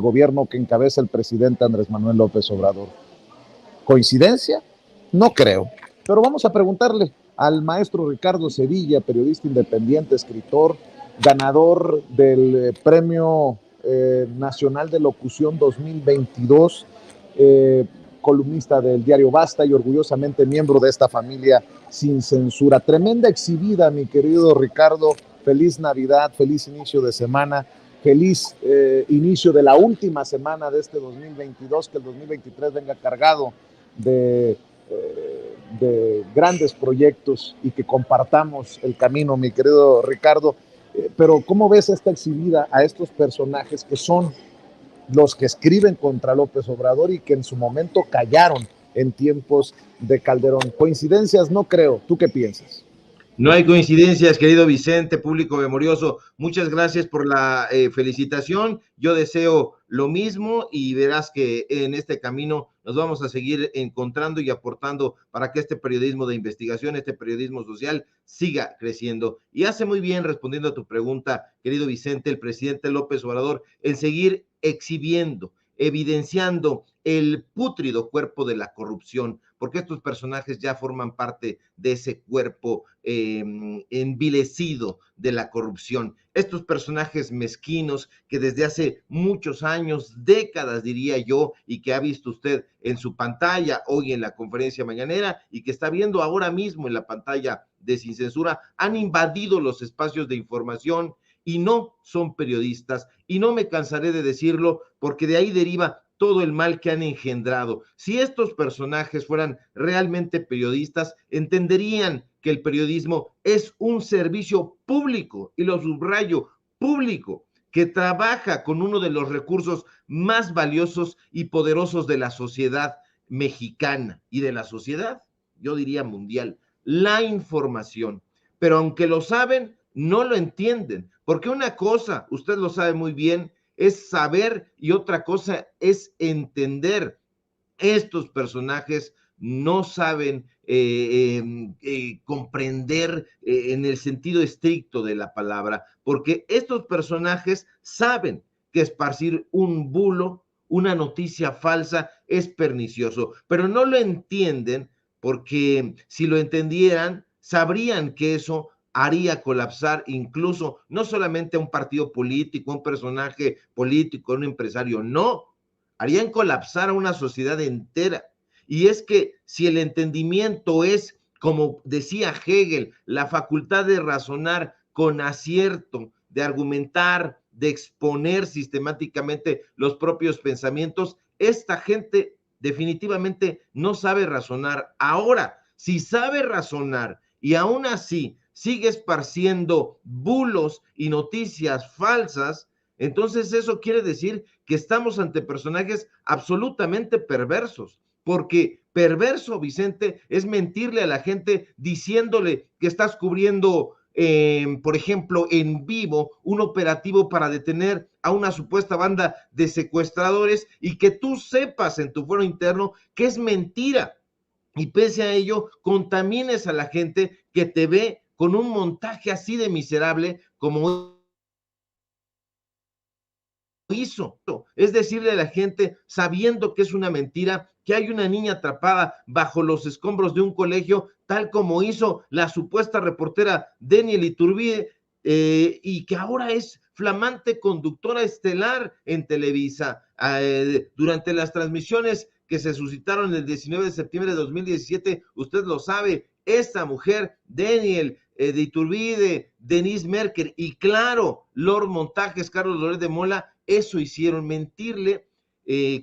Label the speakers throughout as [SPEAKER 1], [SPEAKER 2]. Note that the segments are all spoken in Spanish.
[SPEAKER 1] gobierno que encabeza el presidente Andrés Manuel López Obrador. ¿Coincidencia? No creo. Pero vamos a preguntarle al maestro Ricardo Sevilla, periodista independiente, escritor, ganador del Premio Nacional de Locución 2022, columnista del diario Basta y orgullosamente miembro de esta familia sin censura. Tremenda exhibida, mi querido Ricardo. Feliz Navidad, feliz inicio de semana, feliz inicio de la última semana de este 2022, que el 2023 venga cargado de grandes proyectos y que compartamos el camino, mi querido Ricardo. Pero ¿cómo ves esta exhibida a estos personajes que son los que escriben contra López Obrador y que en su momento callaron en tiempos de Calderón? Coincidencias no creo. ¿Tú qué piensas?
[SPEAKER 2] No hay coincidencias, querido Vicente, público memorioso. Muchas gracias por la felicitación. Yo deseo lo mismo y verás que en este camino nos vamos a seguir encontrando y aportando para que este periodismo de investigación, este periodismo social siga creciendo. Y hace muy bien, respondiendo a tu pregunta, querido Vicente, el presidente López Obrador, en seguir exhibiendo, evidenciando el pútrido cuerpo de la corrupción, porque estos personajes ya forman parte de ese cuerpo envilecido de la corrupción. Estos personajes mezquinos que desde hace muchos años, décadas diría yo, y que ha visto usted en su pantalla hoy en la conferencia mañanera y que está viendo ahora mismo en la pantalla de Sin Censura, han invadido los espacios de información y no son periodistas, y no me cansaré de decirlo porque de ahí deriva todo el mal que han engendrado. Si estos personajes fueran realmente periodistas, entenderían que el periodismo es un servicio público, y lo subrayo, público, que trabaja con uno de los recursos más valiosos y poderosos de la sociedad mexicana y de la sociedad, yo diría mundial, la información. Pero aunque lo saben, no lo entienden, porque una cosa, usted lo sabe muy bien, es saber y otra cosa es entender. Estos personajes no saben comprender en el sentido estricto de la palabra, porque estos personajes saben que esparcir un bulo, una noticia falsa, es pernicioso, pero no lo entienden porque si lo entendieran, sabrían que eso haría colapsar incluso no solamente a un partido político, un personaje político, un empresario, no, harían colapsar a una sociedad entera. Y es que si el entendimiento es, como decía Hegel, la facultad de razonar con acierto, de argumentar, de exponer sistemáticamente los propios pensamientos, esta gente definitivamente no sabe razonar. Ahora, si sabe razonar y aún así sigue esparciendo bulos y noticias falsas, entonces eso quiere decir que estamos ante personajes absolutamente perversos, porque perverso, Vicente, es mentirle a la gente diciéndole que estás cubriendo, por ejemplo, en vivo un operativo para detener a una supuesta banda de secuestradores y que tú sepas en tu fuero interno que es mentira. Y pese a ello, contamines a la gente que te ve con un montaje así de miserable como hizo, es decirle a la gente, sabiendo que es una mentira, que hay una niña atrapada bajo los escombros de un colegio, tal como hizo la supuesta reportera Deniel Iturbide, y que ahora es flamante conductora estelar en Televisa. Durante las transmisiones que se suscitaron el 19 de septiembre de 2017, usted lo sabe, esta mujer, Deniel de Iturbide, Denise Merker y claro, Lord Montajes, Carlos Loret de Mola, eso hicieron, mentirle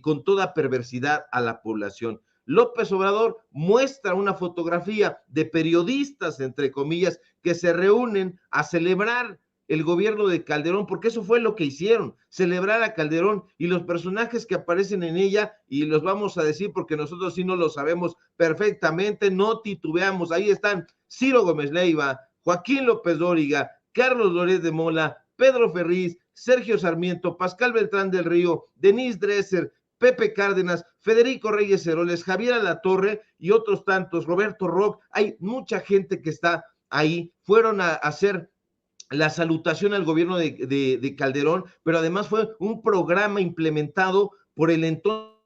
[SPEAKER 2] con toda perversidad a la población. López Obrador muestra una fotografía de periodistas, entre comillas, que se reúnen a celebrar el gobierno de Calderón, porque eso fue lo que hicieron, celebrar a Calderón, y los personajes que aparecen en ella, y los vamos a decir porque nosotros sí no lo sabemos perfectamente, no titubeamos, ahí están Ciro Gómez Leiva, Joaquín López Dóriga, Carlos Loret de Mola, Pedro Ferriz, Sergio Sarmiento, Pascal Beltrán del Río, Denise Dresser, Pepe Cárdenas, Federico Reyes Heroles, Javier Alatorre y otros tantos, Roberto Rock, hay mucha gente que está ahí, fueron a hacer la salutación al gobierno de Calderón, pero además fue un programa implementado por el entonces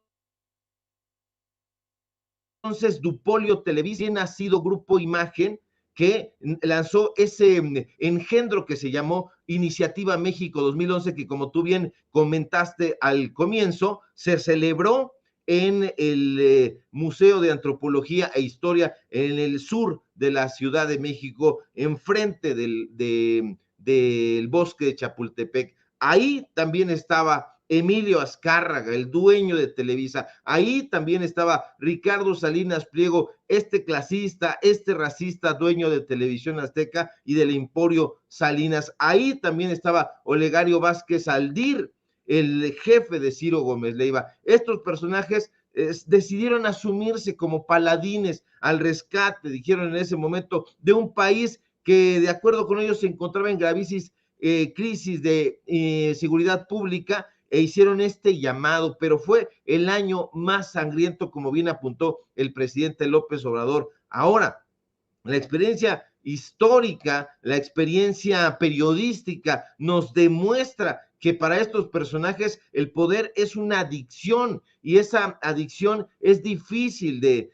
[SPEAKER 2] Dupolio Televisa, nacido Grupo Imagen, que lanzó ese engendro que se llamó Iniciativa México 2011, que como tú bien comentaste al comienzo, se celebró en el Museo de Antropología e Historia en el sur de la Ciudad de México, enfrente del bosque de Chapultepec. Ahí también estaba Emilio Azcárraga, el dueño de Televisa. Ahí también estaba Ricardo Salinas Pliego, este clasista, este racista, dueño de Televisión Azteca y del Emporio Salinas. Ahí también estaba Olegario Vázquez Aldir, el jefe de Ciro Gómez Leiva. Estos personajes decidieron asumirse como paladines al rescate, dijeron en ese momento, de un país que de acuerdo con ellos se encontraba en gravísimas crisis de seguridad pública, e hicieron este llamado, pero fue el año más sangriento, como bien apuntó el presidente López Obrador. Ahora, la experiencia histórica, la experiencia periodística nos demuestra que para estos personajes el poder es una adicción y esa adicción es difícil de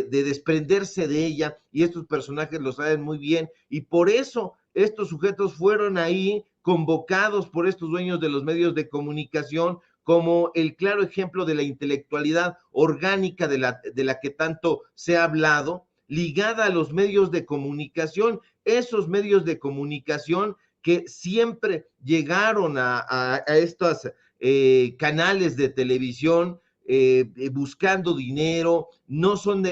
[SPEAKER 2] desprenderse de ella, y estos personajes lo saben muy bien, y por eso estos sujetos fueron ahí convocados por estos dueños de los medios de comunicación como el claro ejemplo de la intelectualidad orgánica de la que tanto se ha hablado, ligada a los medios de comunicación, esos medios de comunicación que siempre llegaron a estos canales de televisión buscando dinero, no son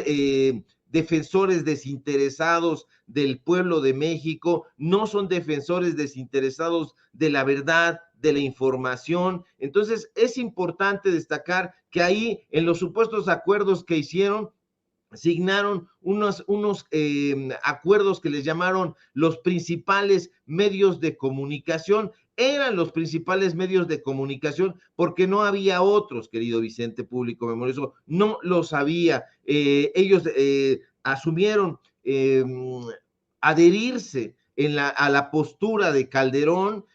[SPEAKER 2] defensores desinteresados del pueblo de México, no son defensores desinteresados de la verdad, de la información. Entonces es importante destacar que ahí en los supuestos acuerdos que hicieron, signaron unos acuerdos que les llamaron los principales medios de comunicación. Eran los principales medios de comunicación porque no había otros, querido Vicente, público memorioso, no los había. Ellos asumieron adherirse a la postura de Calderón,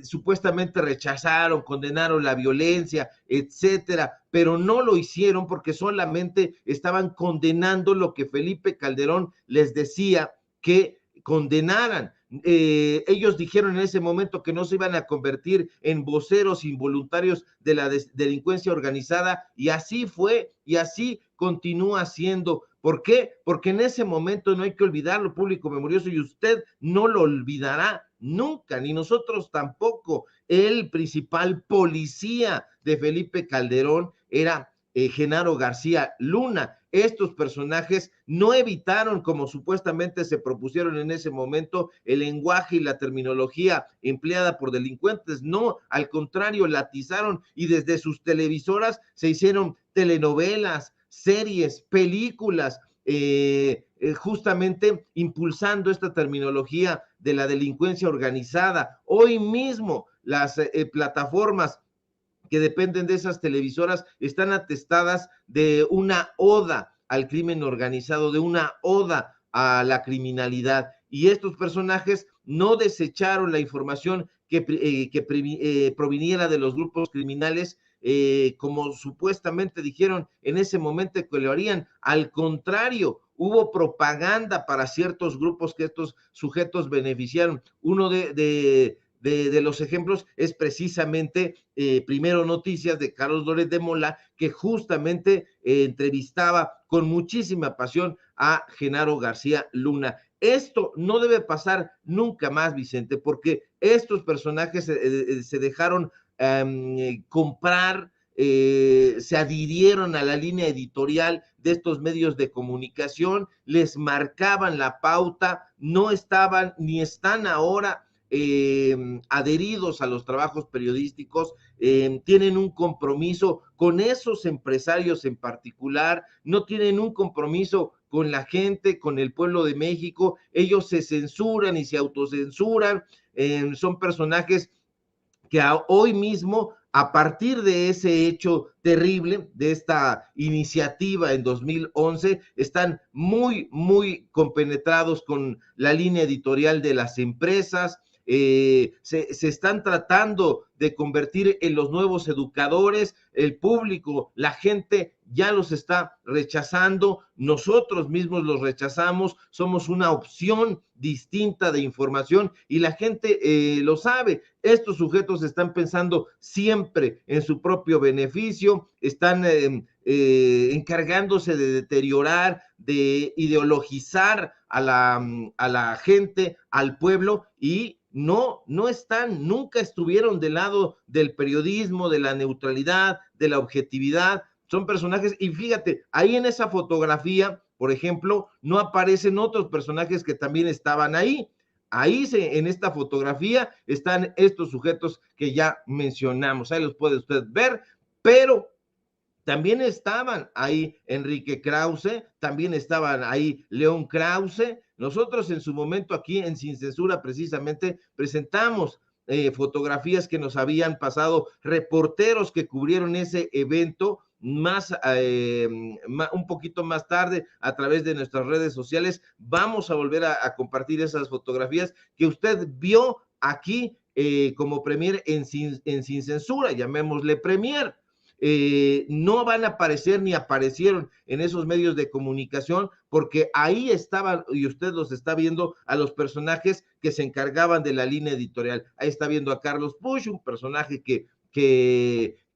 [SPEAKER 2] supuestamente rechazaron, condenaron la violencia, etcétera, pero no lo hicieron porque solamente estaban condenando lo que Felipe Calderón les decía que condenaran. Ellos dijeron en ese momento que no se iban a convertir en voceros involuntarios de la delincuencia organizada, y así fue, y así continúa siendo. ¿Por qué? Porque en ese momento, no hay que olvidarlo, público memorioso, y usted no lo olvidará nunca, ni nosotros tampoco. El principal policía de Felipe Calderón era Genaro García Luna. Estos personajes no evitaron, como supuestamente se propusieron en ese momento, el lenguaje y la terminología empleada por delincuentes. No, al contrario, la atizaron, y desde sus televisoras se hicieron telenovelas, series, películas, justamente impulsando esta terminología de la delincuencia organizada. Hoy mismo las plataformas que dependen de esas televisoras están atestadas de una oda al crimen organizado, de una oda a la criminalidad, y estos personajes no desecharon la información que proviniera de los grupos criminales, como supuestamente dijeron en ese momento que lo harían. Al contrario, hubo propaganda para ciertos grupos que estos sujetos beneficiaron. Uno de los ejemplos es precisamente Primero Noticias de Carlos Loret de Mola, que justamente entrevistaba con muchísima pasión a Genaro García Luna. Esto no debe pasar nunca más, Vicente, porque estos personajes se dejaron comprar, se adhirieron a la línea editorial de estos medios de comunicación, les marcaban la pauta, no estaban ni están ahora adheridos a los trabajos periodísticos, tienen un compromiso con esos empresarios en particular, no tienen un compromiso con la gente, con el pueblo de México. Ellos se censuran y se autocensuran, son personajes que hoy mismo, a partir de ese hecho terrible, de esta iniciativa en 2011, están muy, muy compenetrados con la línea editorial de las empresas. Se están tratando de convertir en los nuevos educadores, el público, la gente ya los está rechazando, nosotros mismos los rechazamos, somos una opción distinta de información y la gente lo sabe. Estos sujetos están pensando siempre en su propio beneficio, están encargándose de deteriorar, de ideologizar a la gente, al pueblo, y no están, nunca estuvieron del lado del periodismo, de la neutralidad, de la objetividad. Son personajes, y fíjate, ahí en esa fotografía, por ejemplo, no aparecen otros personajes que también estaban ahí. Ahí en esta fotografía están estos sujetos que ya mencionamos, ahí los puede usted ver, pero también estaban ahí Enrique Krause, también estaban ahí León Krause. Nosotros en su momento aquí en Sin Censura precisamente presentamos fotografías que nos habían pasado reporteros que cubrieron ese evento un poquito más tarde a través de nuestras redes sociales. Vamos a volver a compartir esas fotografías que usted vio aquí como premier en Sin Censura, llamémosle premier. No van a aparecer ni aparecieron en esos medios de comunicación porque ahí estaban, y usted los está viendo, a los personajes que se encargaban de la línea editorial. Ahí está viendo a Carlos Puch, un personaje que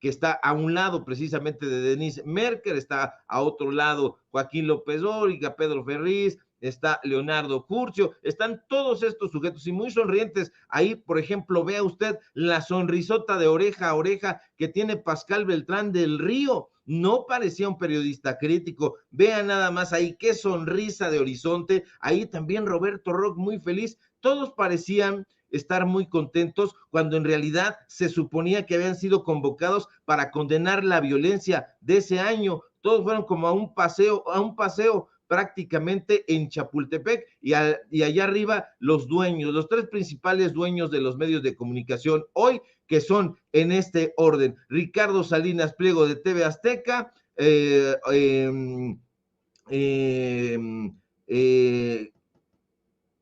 [SPEAKER 2] está a un lado precisamente de Denise Merker, está a otro lado Joaquín López Dóriga, Pedro Ferriz, está Leonardo Curcio, están todos estos sujetos y muy sonrientes. Ahí, por ejemplo, vea usted la sonrisota de oreja a oreja que tiene Pascal Beltrán del Río. No parecía un periodista crítico. Vea nada más ahí qué sonrisa de horizonte. Ahí también Roberto Rock muy feliz. Todos parecían estar muy contentos cuando en realidad se suponía que habían sido convocados para condenar la violencia de ese año. Todos fueron como a un paseo prácticamente en Chapultepec y allá arriba los dueños, los tres principales dueños de los medios de comunicación hoy, que son en este orden: Ricardo Salinas Pliego de TV Azteca,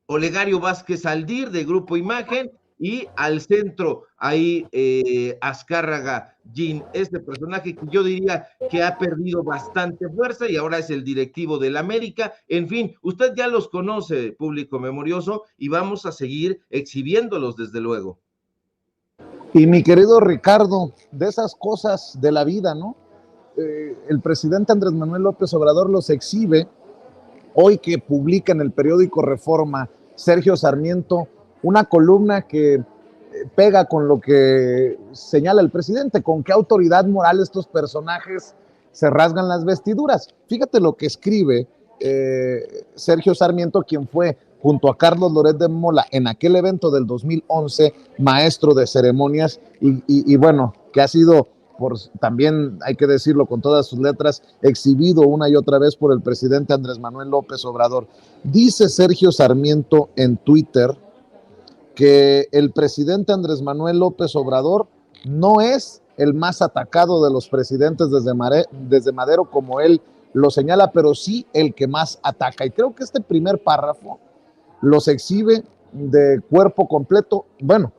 [SPEAKER 2] Olegario Vázquez Aldir de Grupo Imagen, y al centro ahí Azcárraga Jean, este personaje que yo diría que ha perdido bastante fuerza y ahora es el directivo del América. En fin, usted ya los conoce, público memorioso, y vamos a seguir exhibiéndolos desde luego.
[SPEAKER 1] Y mi querido Ricardo, de esas cosas de la vida, ¿no? El presidente Andrés Manuel López Obrador los exhibe hoy que publica en el periódico Reforma Sergio Sarmiento una columna que pega con lo que señala el presidente. ¿Con qué autoridad moral estos personajes se rasgan las vestiduras? Fíjate lo que escribe Sergio Sarmiento, quien fue junto a Carlos Loret de Mola en aquel evento del 2011 maestro de ceremonias y bueno, que ha sido, también hay que decirlo con todas sus letras, exhibido una y otra vez por el presidente Andrés Manuel López Obrador. Dice Sergio Sarmiento en Twitter que el presidente Andrés Manuel López Obrador no es el más atacado de los presidentes desde Madero, como él lo señala, pero sí el que más ataca. Y creo que este primer párrafo los exhibe de cuerpo completo. Bueno,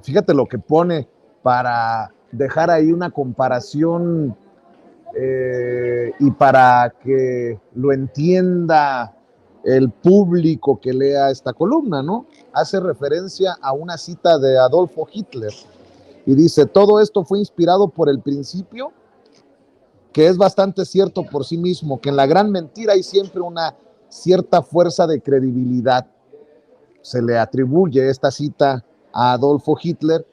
[SPEAKER 1] fíjate lo que pone para dejar ahí una comparación y para que lo entienda el público que lea esta columna, ¿no? Hace referencia a una cita de Adolfo Hitler y dice: todo esto fue inspirado por el principio, que es bastante cierto por sí mismo, que en la gran mentira hay siempre una cierta fuerza de credibilidad. Se le atribuye esta cita a Adolfo Hitler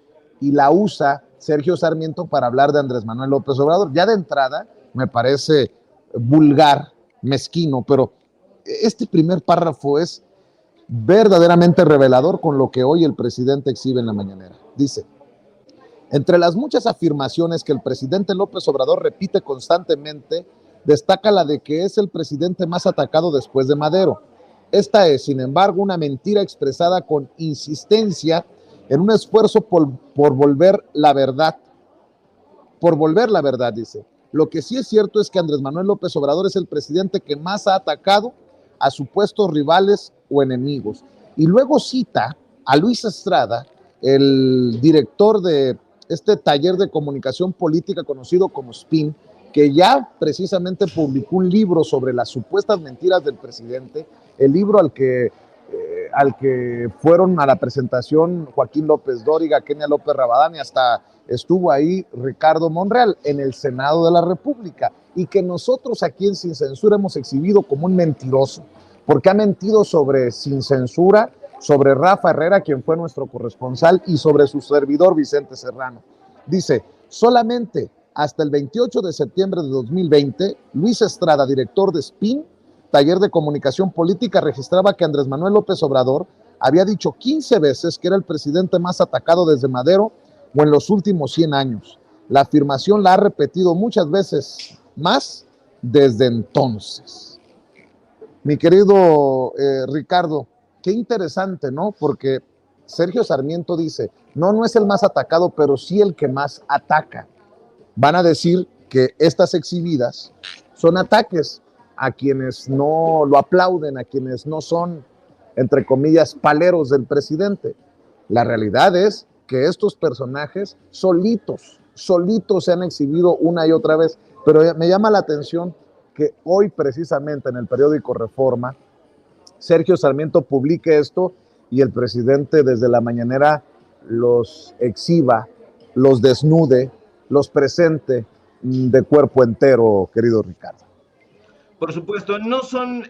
[SPEAKER 1] y la usa Sergio Sarmiento para hablar de Andrés Manuel López Obrador. Ya de entrada me parece vulgar, mezquino, pero este primer párrafo es verdaderamente revelador con lo que hoy el presidente exhibe en la mañanera. Dice: entre las muchas afirmaciones que el presidente López Obrador repite constantemente, destaca la de que es el presidente más atacado después de Madero. Esta es, sin embargo, una mentira expresada con insistencia en un esfuerzo por volver la verdad, dice. Lo que sí es cierto es que Andrés Manuel López Obrador es el presidente que más ha atacado a supuestos rivales o enemigos. Y luego cita a Luis Estrada, el director de este taller de comunicación política conocido como SPIN, que ya precisamente publicó un libro sobre las supuestas mentiras del presidente, el libro al que fueron a la presentación Joaquín López Dóriga, Kenia López Rabadán y hasta estuvo ahí Ricardo Monreal en el Senado de la República, y que nosotros aquí en Sin Censura hemos exhibido como un mentiroso, porque ha mentido sobre Sin Censura, sobre Rafa Herrera, quien fue nuestro corresponsal, y sobre su servidor Vicente Serrano. Dice, solamente hasta el 28 de septiembre de 2020, Luis Estrada, director de SPIN, taller de comunicación política, registraba que Andrés Manuel López Obrador había dicho 15 veces que era el presidente más atacado desde Madero o en los últimos 100 años. La afirmación la ha repetido muchas veces más desde entonces. Mi querido Ricardo, qué interesante, ¿no? Porque Sergio Sarmiento dice, no es el más atacado, pero sí el que más ataca. Van a decir que estas exhibidas son ataques a quienes no lo aplauden, a quienes no son, entre comillas, paleros del presidente. La realidad es que estos personajes solitos se han exhibido una y otra vez, pero me llama la atención que hoy precisamente en el periódico Reforma, Sergio Sarmiento publique esto y el presidente desde la mañanera los exhiba, los desnude, los presente de cuerpo entero, querido Ricardo.
[SPEAKER 2] Por supuesto, no son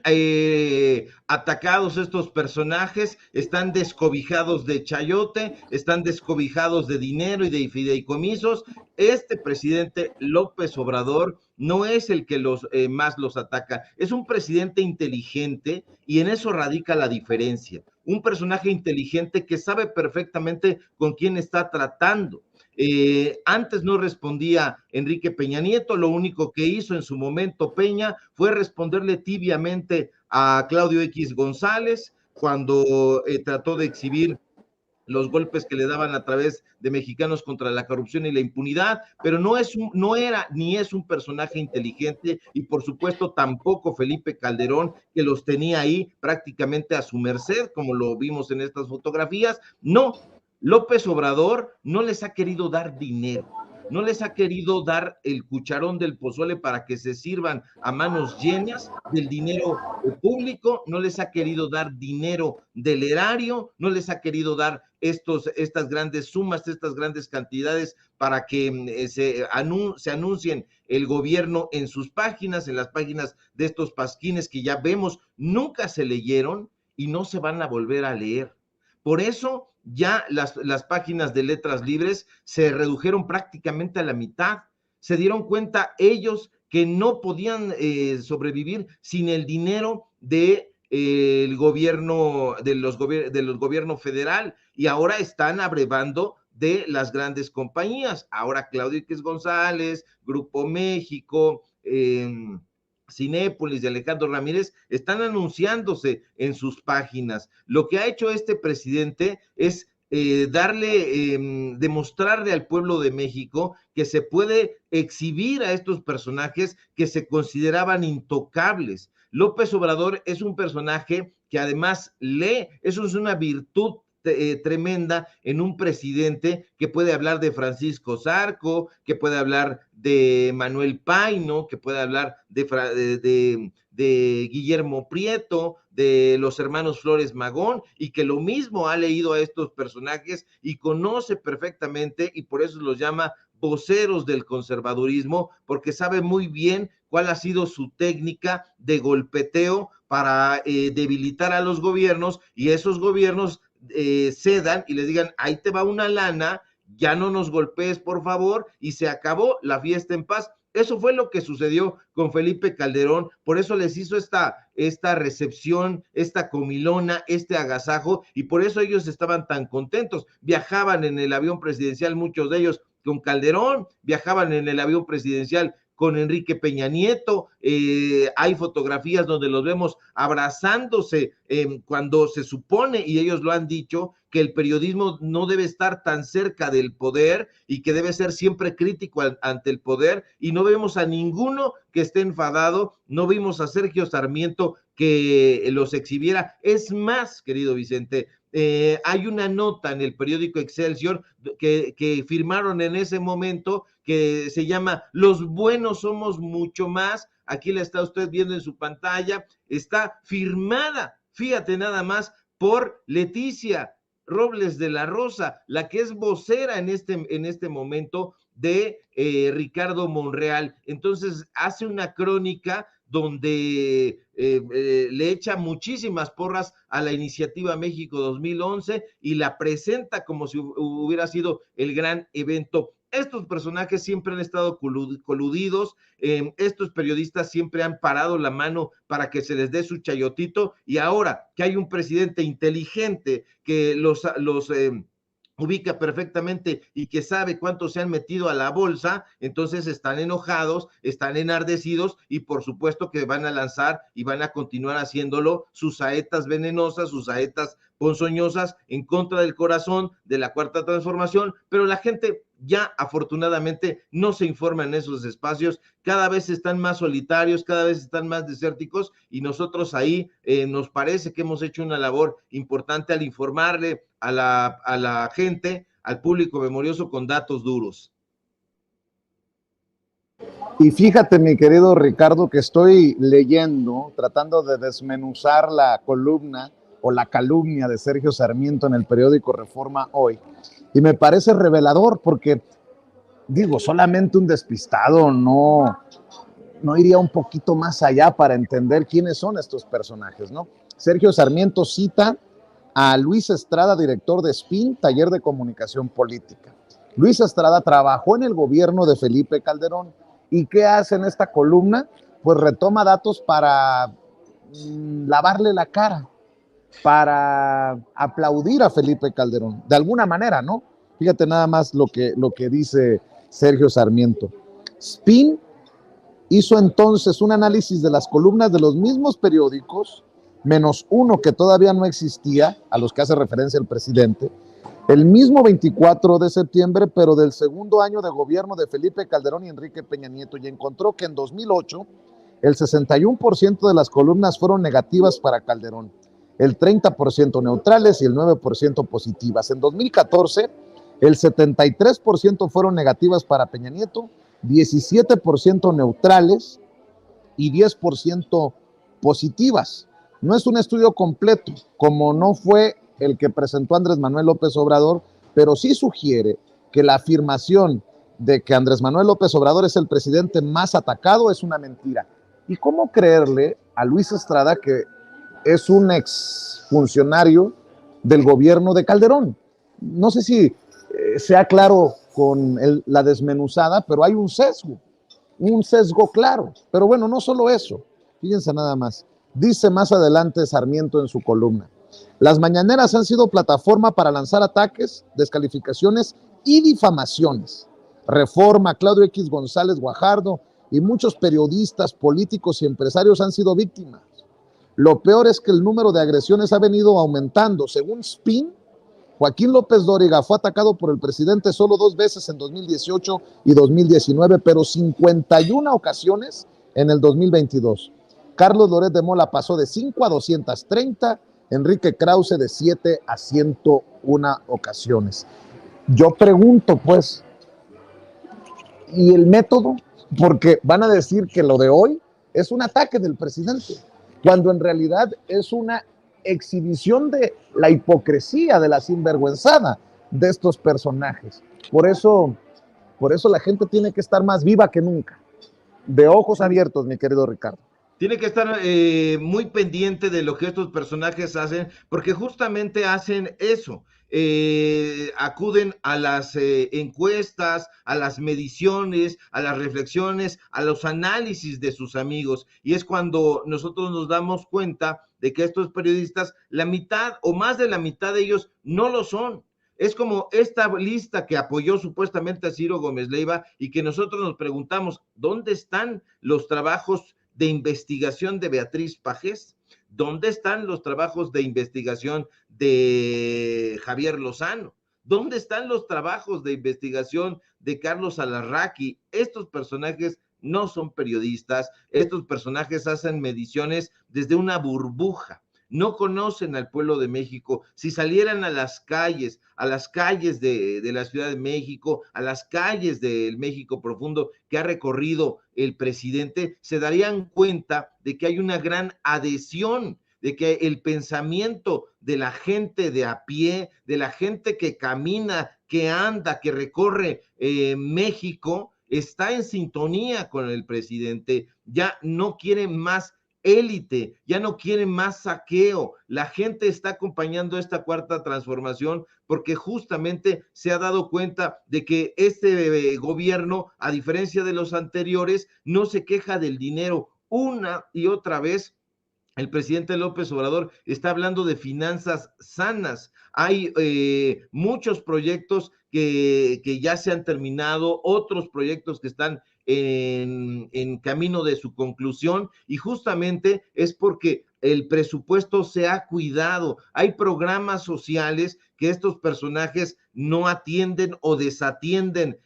[SPEAKER 2] atacados estos personajes, están descobijados de chayote, están descobijados de dinero y de fideicomisos. Este presidente López Obrador no es el que más los ataca, es un presidente inteligente y en eso radica la diferencia. Un personaje inteligente que sabe perfectamente con quién está tratando. Antes no respondía Enrique Peña Nieto, lo único que hizo en su momento Peña fue responderle tibiamente a Claudio X González cuando trató de exhibir los golpes que le daban a través de Mexicanos contra la corrupción y la impunidad, pero no era ni es un personaje inteligente, y por supuesto tampoco Felipe Calderón, que los tenía ahí prácticamente a su merced, como lo vimos en estas fotografías. No, López Obrador no les ha querido dar dinero, no les ha querido dar el cucharón del pozole para que se sirvan a manos llenas del dinero público, no les ha querido dar dinero del erario, no les ha querido dar estas grandes sumas, estas grandes cantidades para que se anuncien el gobierno en sus páginas, en las páginas de estos pasquines que ya vemos, nunca se leyeron y no se van a volver a leer. Por eso ya las páginas de letras libres se redujeron prácticamente a la mitad. Se dieron cuenta ellos que no podían sobrevivir sin el dinero el gobierno, de los gobiernos federal, y ahora están abrevando de las grandes compañías. Ahora Claudio X González, Grupo México, Cinépolis de Alejandro Ramírez están anunciándose en sus páginas. Lo que ha hecho este presidente es demostrarle al pueblo de México que se puede exhibir a estos personajes que se consideraban intocables. López Obrador es un personaje que además lee, eso es una virtud tremenda en un presidente que puede hablar de Francisco Zarco, que puede hablar de Manuel Paino, que puede hablar de Guillermo Prieto, de los hermanos Flores Magón, y que lo mismo ha leído a estos personajes y conoce perfectamente, y por eso los llama voceros del conservadurismo, porque sabe muy bien cuál ha sido su técnica de golpeteo para debilitar a los gobiernos, y esos gobiernos cedan y les digan, ahí te va una lana, ya no nos golpees por favor, y se acabó la fiesta en paz. Eso fue lo que sucedió con Felipe Calderón, por eso les hizo esta recepción, esta comilona, este agasajo, y por eso ellos estaban tan contentos. Viajaban en el avión presidencial, muchos de ellos con Calderón, viajaban en el avión presidencial con Enrique Peña Nieto, hay fotografías donde los vemos abrazándose cuando se supone, y ellos lo han dicho, que el periodismo no debe estar tan cerca del poder y que debe ser siempre crítico ante el poder, y no vemos a ninguno que esté enfadado, no vimos a Sergio Sarmiento que los exhibiera. Es más, querido Vicente, hay una nota en el periódico Excelsior que firmaron en ese momento que se llama "Los buenos somos mucho más". Aquí la está usted viendo en su pantalla, está firmada, fíjate nada más, por Leticia Robles de la Rosa, la que es vocera en este momento de Ricardo Monreal. Entonces hace una crónica donde le echa muchísimas porras a la iniciativa México 2011 y la presenta como si hubiera sido el gran evento. Estos personajes siempre han estado coludidos, estos periodistas siempre han parado la mano para que se les dé su chayotito, y ahora que hay un presidente inteligente que los ubica perfectamente y que sabe cuánto se han metido a la bolsa, entonces están enojados, están enardecidos, y por supuesto que van a lanzar y van a continuar haciéndolo sus saetas venenosas, sus saetas ponzoñosas en contra del corazón de la Cuarta Transformación, pero la gente ya afortunadamente no se informa en esos espacios, cada vez están más solitarios, cada vez están más desérticos, y nosotros ahí nos parece que hemos hecho una labor importante al informarle a la gente, al público memorioso, con datos duros.
[SPEAKER 1] Y fíjate, mi querido Ricardo, que estoy leyendo, tratando de desmenuzar la columna o la calumnia de Sergio Sarmiento en el periódico Reforma hoy, y me parece revelador porque, digo, solamente un despistado no iría un poquito más allá para entender quiénes son estos personajes, ¿no? Sergio Sarmiento cita a Luis Estrada, director de SPIN, Taller de Comunicación Política. Luis Estrada trabajó en el gobierno de Felipe Calderón. ¿Y qué hace en esta columna? Pues retoma datos para lavarle la cara, para aplaudir a Felipe Calderón, de alguna manera, ¿no? Fíjate nada más lo que dice Sergio Sarmiento. SPIN hizo entonces un análisis de las columnas de los mismos periódicos, menos uno que todavía no existía, a los que hace referencia el presidente, el mismo 24 de septiembre, pero del segundo año de gobierno de Felipe Calderón y Enrique Peña Nieto, y encontró que en 2008 el 61% de las columnas fueron negativas para Calderón, el 30% neutrales y el 9% positivas. En 2014, el 73% fueron negativas para Peña Nieto, 17% neutrales y 10% positivas. No es un estudio completo, como no fue el que presentó Andrés Manuel López Obrador, pero sí sugiere que la afirmación de que Andrés Manuel López Obrador es el presidente más atacado es una mentira. ¿Y cómo creerle a Luis Estrada, que es un exfuncionario del gobierno de Calderón? No sé si sea claro con la desmenuzada, pero hay un sesgo claro. Pero bueno, no solo eso, fíjense nada más. Dice más adelante Sarmiento en su columna: las mañaneras han sido plataforma para lanzar ataques, descalificaciones y difamaciones. Reforma, Claudio X González Guajardo y muchos periodistas, políticos y empresarios han sido víctimas. Lo peor es que el número de agresiones ha venido aumentando. Según SPIN, Joaquín López Dóriga fue atacado por el presidente solo 2 veces en 2018 y 2019, pero 51 ocasiones en el 2022. Carlos Loret de Mola pasó de 5 a 230, Enrique Krause de 7 a 101 ocasiones. Yo pregunto, pues, ¿y el método? Porque van a decir que lo de hoy es un ataque del presidente, cuando en realidad es una exhibición de la hipocresía, de la sinvergüenzada de estos personajes. Por eso la gente tiene que estar más viva que nunca, de ojos abiertos, mi querido Ricardo.
[SPEAKER 2] Tiene que estar muy pendiente de lo que estos personajes hacen, porque justamente hacen eso. Acuden a las encuestas, a las mediciones, a las reflexiones, a los análisis de sus amigos, y es cuando nosotros nos damos cuenta de que estos periodistas, la mitad o más de la mitad de ellos no lo son. Es como esta lista que apoyó supuestamente a Ciro Gómez Leiva y que nosotros nos preguntamos, ¿dónde están los trabajos de investigación de Beatriz Pajés? ¿Dónde están los trabajos de investigación de Javier Lozano? ¿Dónde están los trabajos de investigación de Carlos Alarraqui? Estos personajes no son periodistas, estos personajes hacen mediciones desde una burbuja, no conocen al pueblo de México. Si salieran a las calles de la Ciudad de México, a las calles del México profundo que ha recorrido el presidente, se darían cuenta de que hay una gran adhesión, de que el pensamiento de la gente de a pie, de la gente que camina, que anda, que recorre México, está en sintonía con el presidente, ya no quiere más élite, ya no quiere más saqueo. La gente está acompañando esta cuarta transformación porque justamente se ha dado cuenta de que este gobierno, a diferencia de los anteriores, no se queja del dinero. Una y otra vez el presidente López Obrador está hablando de finanzas sanas. Hay muchos proyectos que ya se han terminado, otros proyectos que están en camino de su conclusión, y justamente es porque el presupuesto se ha cuidado. Hay programas sociales que estos personajes no atienden o desatienden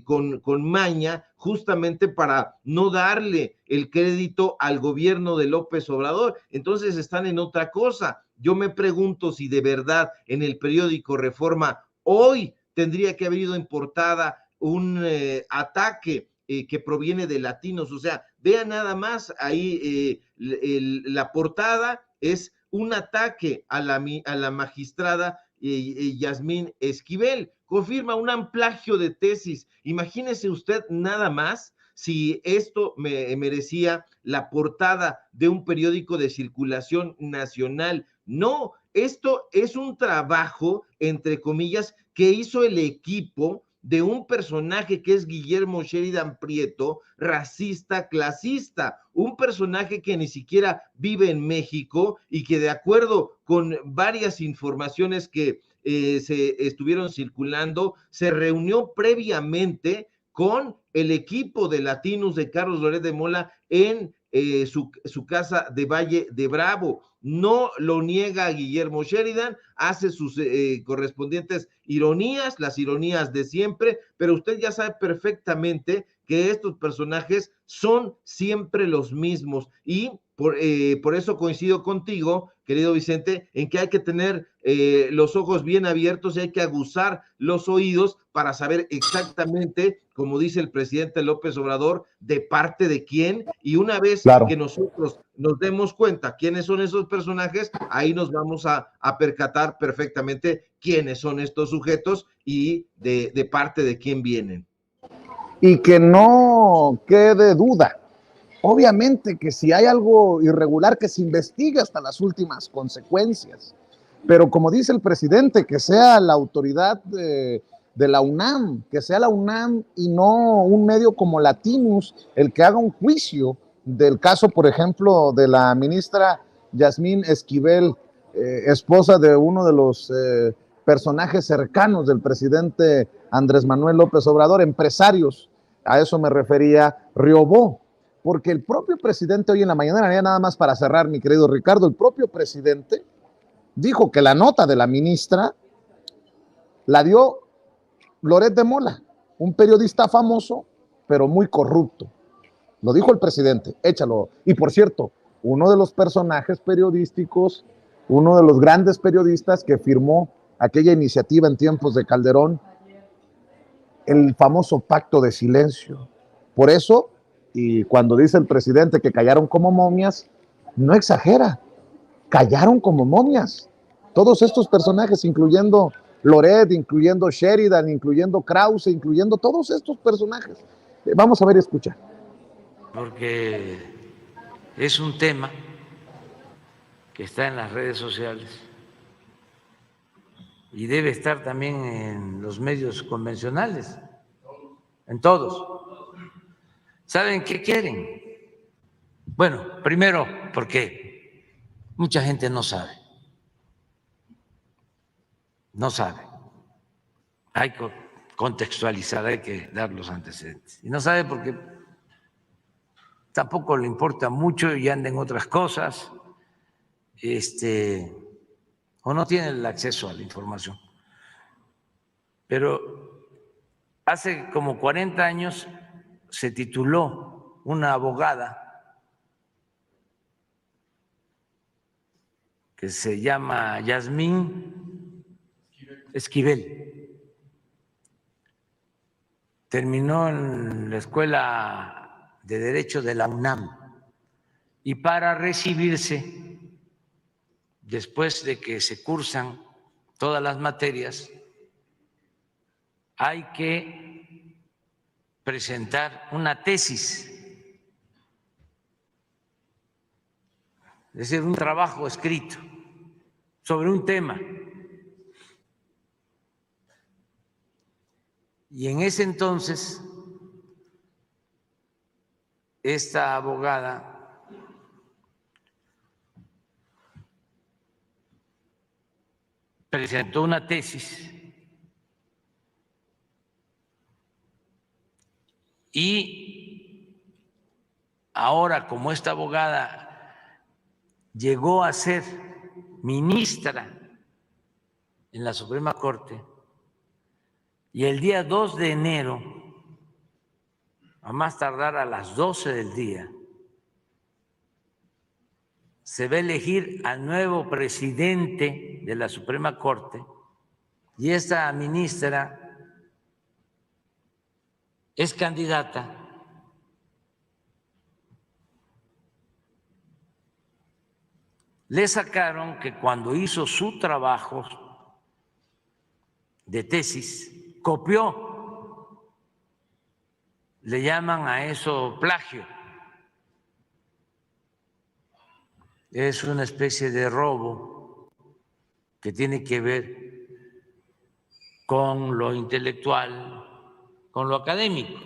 [SPEAKER 2] con maña, justamente para no darle el crédito al gobierno de López Obrador. Entonces están en otra cosa. Yo me pregunto si de verdad en el periódico Reforma hoy tendría que haber ido en portada un ataque que proviene de latinos. O sea, vean nada más ahí la portada es un ataque a la magistrada Yasmín Esquivel. Confirma un plagio de tesis. Imagínese usted nada más si esto merecía la portada de un periódico de circulación nacional. No, esto es un trabajo, entre comillas, que hizo el equipo de un personaje que es Guillermo Sheridan Prieto, racista, clasista, un personaje que ni siquiera vive en México y que de acuerdo con varias informaciones que se estuvieron circulando, se reunió previamente con el equipo de Latinos de Carlos Loret de Mola en su casa de Valle de Bravo. No lo niega Guillermo Sheridan, hace sus correspondientes ironías, las ironías de siempre, pero usted ya sabe perfectamente que estos personajes son siempre los mismos y por eso coincido contigo, querido Vicente, en que hay que tener los ojos bien abiertos y hay que aguzar los oídos para saber exactamente, como dice el presidente López Obrador, de parte de quién, y una vez que nosotros nos demos cuenta quiénes son esos personajes, ahí nos vamos a percatar perfectamente quiénes son estos sujetos y de parte de quién vienen.
[SPEAKER 1] Y que no quede duda. Obviamente que si hay algo irregular, que se investigue hasta las últimas consecuencias. Pero como dice el presidente, que sea la autoridad de la UNAM, que sea la UNAM y no un medio como Latinus el que haga un juicio del caso, por ejemplo, de la ministra Yasmín Esquivel, esposa de uno de los personajes cercanos del presidente Andrés Manuel López Obrador, empresarios. A eso me refería Riobó, porque el propio presidente hoy en la mañana, nada más para cerrar, mi querido Ricardo, el propio presidente dijo que la nota de la ministra la dio Loret de Mola, un periodista famoso, pero muy corrupto. Lo dijo el presidente, échalo. Y por cierto, uno de los personajes periodísticos, uno de los grandes periodistas que firmó aquella iniciativa en tiempos de Calderón, el famoso pacto de silencio. Por eso, y cuando dice el presidente que callaron como momias, no exagera, callaron como momias. Todos estos personajes, incluyendo Loret, incluyendo Sheridan, incluyendo Krause, incluyendo todos estos personajes. Vamos a ver y escuchar.
[SPEAKER 3] Porque es un tema que está en las redes sociales y debe estar también en los medios convencionales, en todos. ¿Saben qué quieren? Bueno, primero, porque mucha gente no sabe, hay que contextualizar, hay que dar los antecedentes. Y no sabe porque tampoco le importa mucho y anda en otras cosas, o no tiene el acceso a la información. Pero hace como 40 años se tituló una abogada que se llama Yasmín Esquivel. Terminó en la Escuela de Derecho de la UNAM y para recibirse, después de que se cursan todas las materias, hay que presentar una tesis, es decir, un trabajo escrito sobre un tema. Y en ese entonces, esta abogada presentó una tesis y ahora, como esta abogada llegó a ser ministra en la Suprema Corte, y el día 2 de enero, a más tardar a las 12 del día, se va a elegir al nuevo presidente de la Suprema Corte, y esta ministra es candidata le sacaron que cuando hizo su trabajo de tesis, copió, le llaman a eso plagio. Es una especie de robo que tiene que ver con lo intelectual, con lo académico.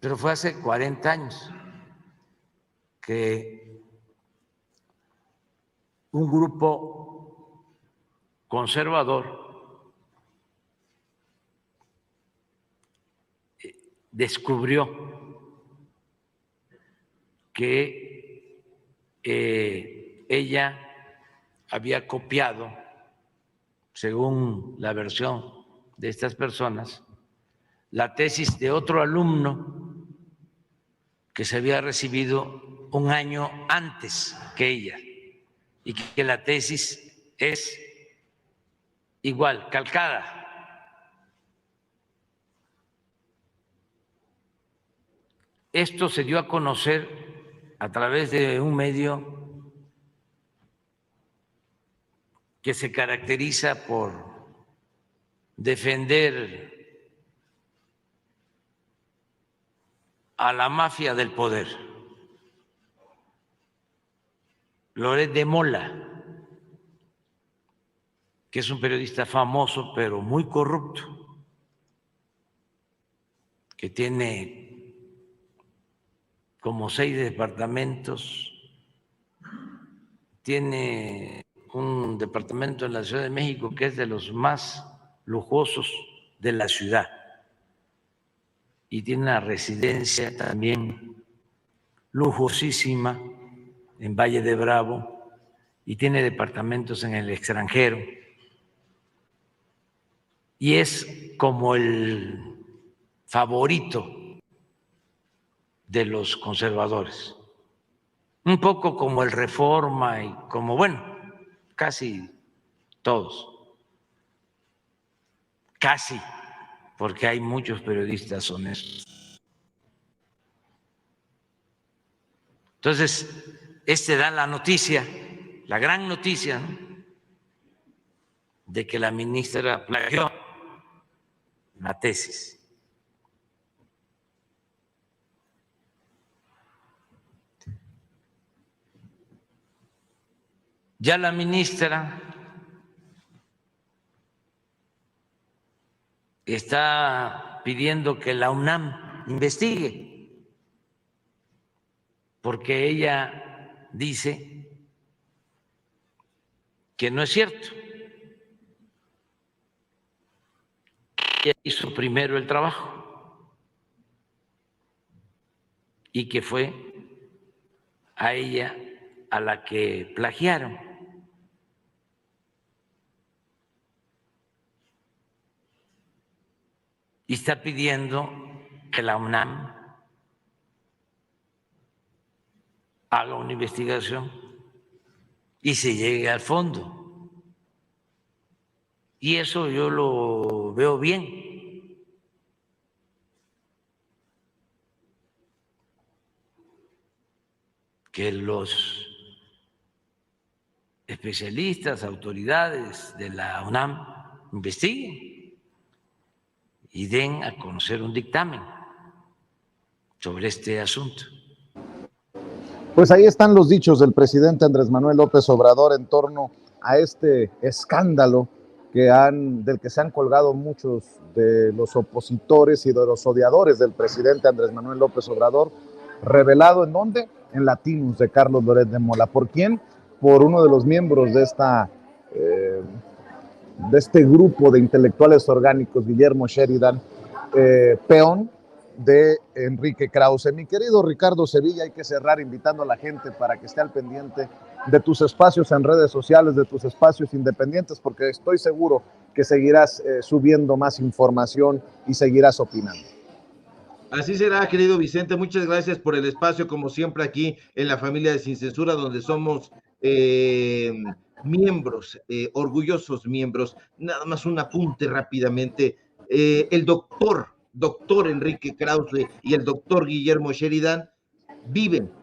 [SPEAKER 3] Pero fue hace 40 años que un grupo conservador descubrió que ella había copiado, según la versión de estas personas, la tesis de otro alumno que se había recibido un año antes que ella y que la tesis es igual, calcada. Esto se dio a conocer a través de un medio que se caracteriza por defender a la mafia del poder, Loret de Mola, que es un periodista famoso pero muy corrupto, que tiene como 6 departamentos, tiene un departamento en la Ciudad de México que es de los más lujosos de la ciudad y tiene una residencia también lujosísima en Valle de Bravo y tiene departamentos en el extranjero y es como el favorito de los conservadores, un poco como el Reforma y como, bueno, casi todos, casi, porque hay muchos periodistas honestos. Entonces, da la noticia, la gran noticia, ¿no?, de que la ministra plagió la tesis. Ya la ministra está pidiendo que la UNAM investigue, porque ella dice que no es cierto. Ella hizo primero el trabajo y que fue a ella a la que plagiaron. Y está pidiendo que la UNAM haga una investigación y se llegue al fondo. Y eso yo lo veo bien. Que los especialistas, autoridades de la UNAM investiguen y den a conocer un dictamen sobre este asunto.
[SPEAKER 1] Pues ahí están los dichos del presidente Andrés Manuel López Obrador en torno a este escándalo del que se han colgado muchos de los opositores y de los odiadores del presidente Andrés Manuel López Obrador, revelado ¿en dónde? En Latinus de Carlos Loret de Mola. ¿Por quién? Por uno de los miembros de este grupo de intelectuales orgánicos, Guillermo Sheridan, peón de Enrique Krause. Mi querido Ricardo Sevilla, hay que cerrar invitando a la gente para que esté al pendiente de tus espacios en redes sociales, de tus espacios independientes, porque estoy seguro que seguirás subiendo más información y seguirás opinando.
[SPEAKER 2] Así será, querido Vicente. Muchas gracias por el espacio, como siempre, aquí en la familia de Sin Censura, donde somos miembros, orgullosos miembros. Nada más un apunte rápidamente. El doctor Enrique Krause y el doctor Guillermo Sheridan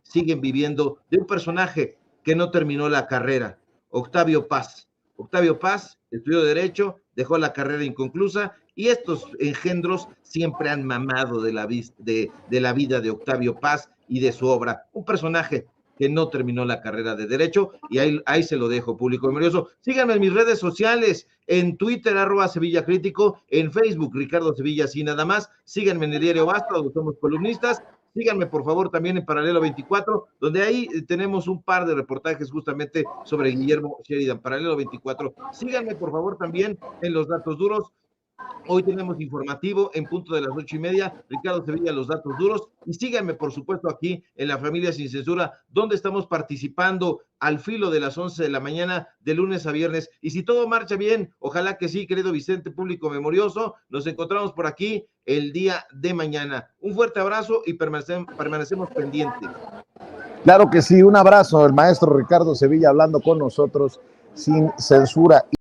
[SPEAKER 2] siguen viviendo de un personaje que no terminó la carrera, Octavio Paz. Octavio Paz estudió Derecho, dejó la carrera inconclusa, y estos engendros siempre han mamado de la vida de Octavio Paz y de su obra. Un personaje que no terminó la carrera de Derecho, y ahí se lo dejo, público memorioso. Síganme en mis redes sociales, en Twitter, @Sevilla Crítico, en Facebook, Ricardo Sevilla, así nada más. Síganme en el diario Basta, donde somos columnistas. Síganme, por favor, también en Paralelo 24, donde ahí tenemos un par de reportajes justamente sobre Guillermo Sheridan. Paralelo 24. Síganme, por favor, también en Los Datos Duros. Hoy tenemos informativo en punto de las 8:30, Ricardo Sevilla, Los Datos Duros, y síganme, por supuesto, aquí en la familia Sin Censura, donde estamos participando al filo de las 11 de la mañana, de lunes a viernes, y si todo marcha bien, ojalá que sí, querido Vicente, público memorioso, nos encontramos por aquí el día de mañana. Un fuerte abrazo y permanecemos pendientes.
[SPEAKER 1] Claro que sí, un abrazo, el maestro Ricardo Sevilla hablando con nosotros sin censura.